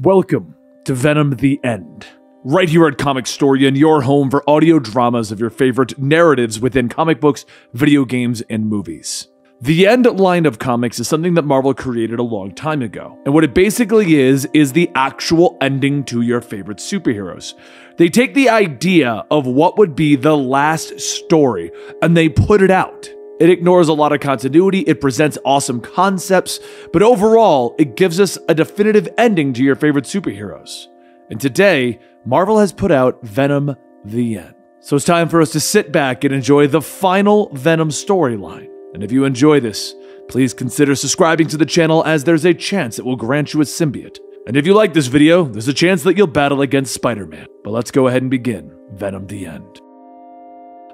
Welcome to Venom The End. Right here at Comicstorian, your home for audio dramas of your favorite narratives within comic books, video games, and movies. The End line of comics is something that Marvel created a long time ago, and what it basically is the actual ending to your favorite superheroes. They take the idea of what would be the last story, and they put it out. It ignores a lot of continuity, it presents awesome concepts, but overall, it gives us a definitive ending to your favorite superheroes. And today, Marvel has put out Venom The End. So it's time for us to sit back and enjoy the final Venom storyline. And if you enjoy this, please consider subscribing to the channel, as there's a chance it will grant you a symbiote. And if you like this video, there's a chance that you'll battle against Spider-Man. But let's go ahead and begin Venom The End.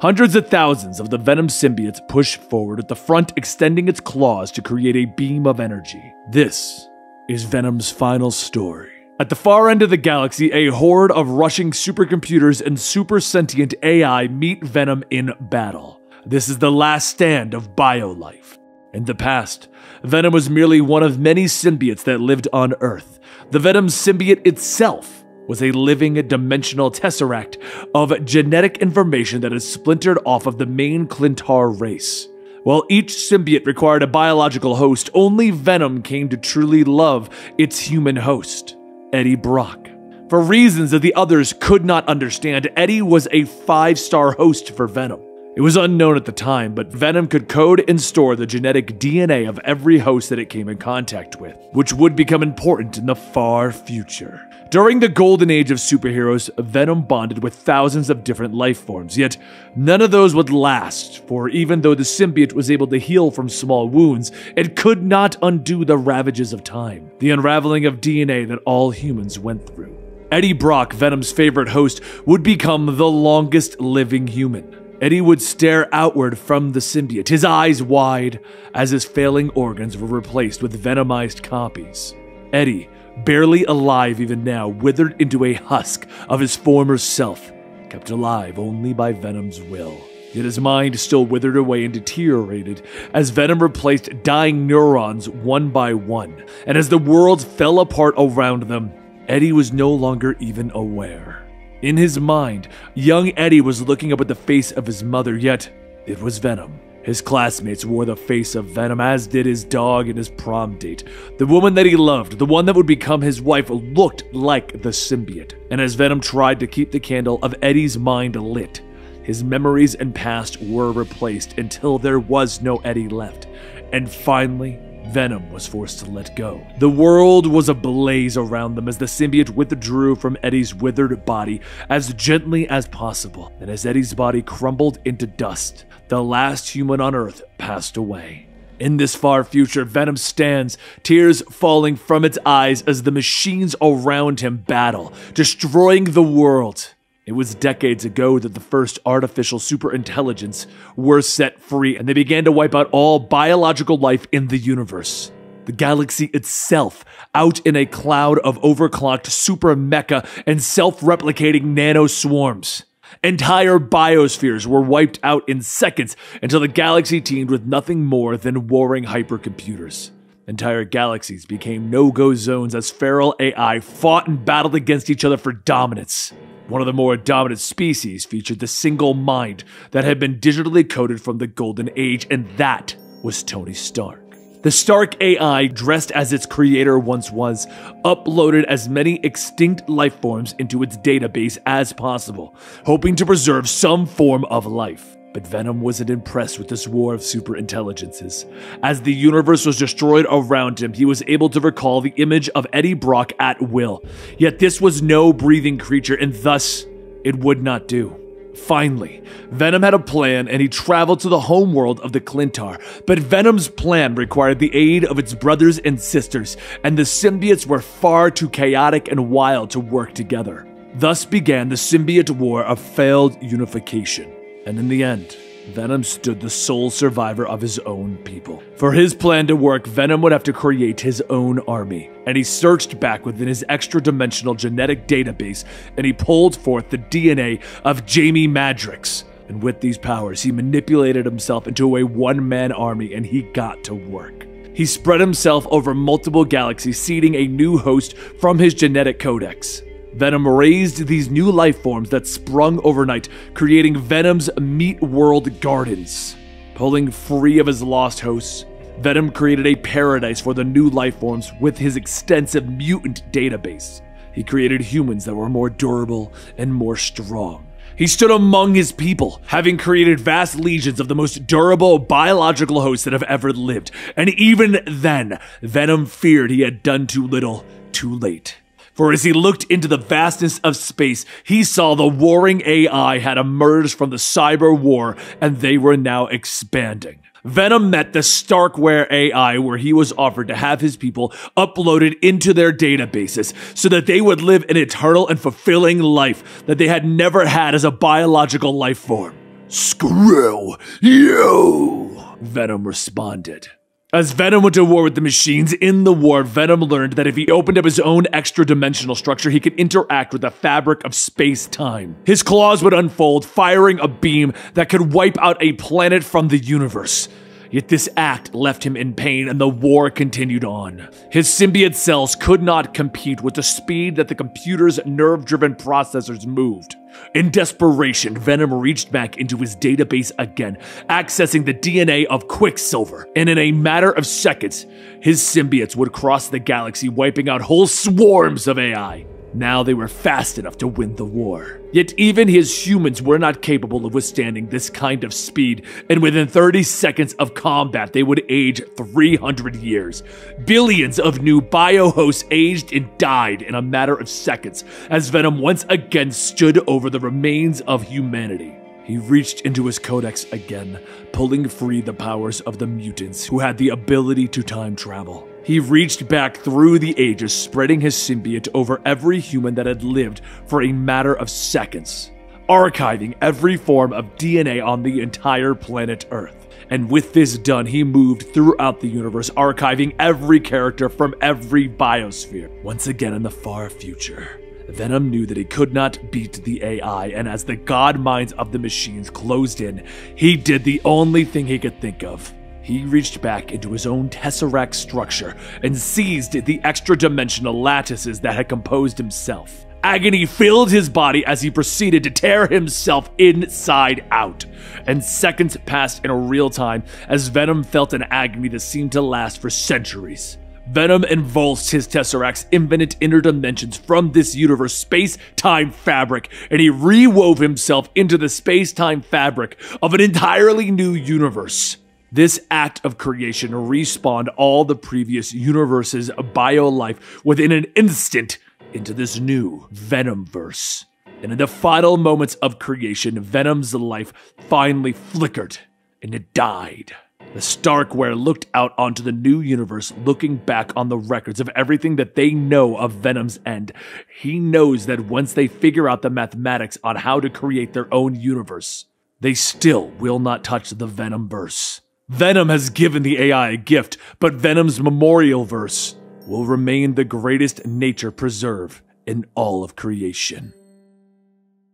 Hundreds of thousands of the Venom symbiotes push forward, at the front extending its claws to create a beam of energy. This is Venom's final story. At the far end of the galaxy, a horde of rushing supercomputers and super sentient AI meet Venom in battle. This is the last stand of BioLife. In the past, Venom was merely one of many symbiotes that lived on Earth. The Venom symbiote itself was a living dimensional tesseract of genetic information that is splintered off of the main Clintar race. While each symbiote required a biological host, only Venom came to truly love its human host, Eddie Brock. For reasons that the others could not understand, Eddie was a 5-star host for Venom. It was unknown at the time, but Venom could code and store the genetic DNA of every host that it came in contact with, which would become important in the far future. During the golden age of superheroes, Venom bonded with thousands of different life forms, yet none of those would last, for even though the symbiote was able to heal from small wounds, it could not undo the ravages of time, the unraveling of DNA that all humans went through. Eddie Brock, Venom's favorite host, would become the longest living human. Eddie would stare outward from the symbiote, his eyes wide, as his failing organs were replaced with venomized copies. Eddie, barely alive even now, withered into a husk of his former self, kept alive only by Venom's will. Yet his mind still withered away and deteriorated as Venom replaced dying neurons one by one, and as the world fell apart around them, Eddie was no longer even aware. In his mind, young Eddie was looking up at the face of his mother, yet it was Venom. His classmates wore the face of Venom, as did his dog and his prom date. The woman that he loved, the one that would become his wife, looked like the symbiote. And as Venom tried to keep the candle of Eddie's mind lit, his memories and past were replaced until there was no Eddie left. And finally, Venom was forced to let go. The world was ablaze around them as the symbiote withdrew from Eddie's withered body as gently as possible. And as Eddie's body crumbled into dust, the last human on Earth passed away. In this far future, Venom stands, tears falling from its eyes as the machines around him battle, destroying the world. It was decades ago that the first artificial superintelligence were set free, and they began to wipe out all biological life in the universe. The galaxy itself, out in a cloud of overclocked super mecha and self-replicating nano swarms. Entire biospheres were wiped out in seconds until the galaxy teemed with nothing more than warring hypercomputers. Entire galaxies became no-go zones as feral AI fought and battled against each other for dominance. One of the more dominant species featured the single mind that had been digitally coded from the Golden Age, and that was Tony Stark. The Stark AI, dressed as its creator once was, uploaded as many extinct life forms into its database as possible, hoping to preserve some form of life. But Venom wasn't impressed with this war of superintelligences. As the universe was destroyed around him, he was able to recall the image of Eddie Brock at will. Yet this was no breathing creature, and thus, it would not do. Finally, Venom had a plan, and he traveled to the homeworld of the Clintar. But Venom's plan required the aid of its brothers and sisters, and the symbiotes were far too chaotic and wild to work together. Thus began the symbiote war of failed unification. And in the end, Venom stood the sole survivor of his own people. For his plan to work, Venom would have to create his own army. And he searched back within his extra-dimensional genetic database, and he pulled forth the DNA of Jamie Madrox. And with these powers, he manipulated himself into a one-man army, and he got to work. He spread himself over multiple galaxies, seeding a new host from his genetic codex. Venom raised these new life forms that sprung overnight, creating Venom's Meat World Gardens. Pulling free of his lost hosts, Venom created a paradise for the new life forms with his extensive mutant database. He created humans that were more durable and more strong. He stood among his people, having created vast legions of the most durable biological hosts that have ever lived. And even then, Venom feared he had done too little, too late. For as he looked into the vastness of space, he saw the warring AI had emerged from the cyber war, and they were now expanding. Venom met the Starkware AI, where he was offered to have his people uploaded into their databases so that they would live an eternal and fulfilling life that they had never had as a biological life form. "Screw you," Venom responded. As Venom went to war with the machines in the war, Venom learned that if he opened up his own extra-dimensional structure, he could interact with the fabric of space-time. His claws would unfold, firing a beam that could wipe out a planet from the universe. Yet this act left him in pain, and the war continued on. His symbiote cells could not compete with the speed that the computer's nerve-driven processors moved. In desperation, Venom reached back into his database again, accessing the DNA of Quicksilver, and in a matter of seconds, his symbiotes would cross the galaxy, wiping out whole swarms of AI. Now they were fast enough to win the war. Yet even his humans were not capable of withstanding this kind of speed, and within 30 seconds of combat, they would age 300 years. Billions of new biohosts aged and died in a matter of seconds, as Venom once again stood over the remains of humanity. He reached into his codex again, pulling free the powers of the mutants who had the ability to time travel. He reached back through the ages, spreading his symbiote over every human that had lived for a matter of seconds, archiving every form of DNA on the entire planet Earth. And with this done, he moved throughout the universe, archiving every character from every biosphere. Once again in the far future, Venom knew that he could not beat the AI, and as the god minds of the machines closed in, he did the only thing he could think of. He reached back into his own tesseract structure and seized the extra-dimensional lattices that had composed himself. Agony filled his body as he proceeded to tear himself inside out. And seconds passed in real time as Venom felt an agony that seemed to last for centuries. Venom invulsed his Tesseract's infinite inner dimensions from this universe space-time fabric, and he rewove himself into the space-time fabric of an entirely new universe. This act of creation respawned all the previous universe's bio-life within an instant into this new Venomverse. And in the final moments of creation, Venom's life finally flickered and it died. The Starkware looked out onto the new universe, looking back on the records of everything that they know of Venom's end. He knows that once they figure out the mathematics on how to create their own universe, they still will not touch the Venomverse. Venom has given the AI a gift, but Venom's memorial verse will remain the greatest nature preserve in all of creation.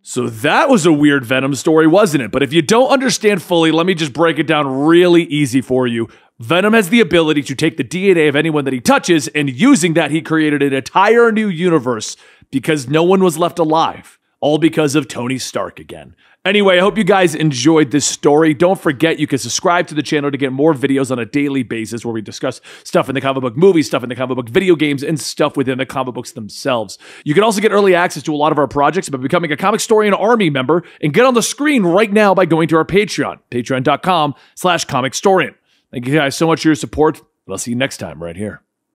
So that was a weird Venom story, wasn't it? But if you don't understand fully, let me just break it down really easy for you. Venom has the ability to take the DNA of anyone that he touches, and using that, he created an entire new universe because no one was left alive. All because of Tony Stark again. Anyway, I hope you guys enjoyed this story. Don't forget, you can subscribe to the channel to get more videos on a daily basis where we discuss stuff in the comic book movies, stuff in the comic book video games, and stuff within the comic books themselves. You can also get early access to a lot of our projects by becoming a Comicstorian Army member and get on the screen right now by going to our Patreon, patreon.com/Comicstorian. Thank you guys so much for your support, and I'll see you next time right here.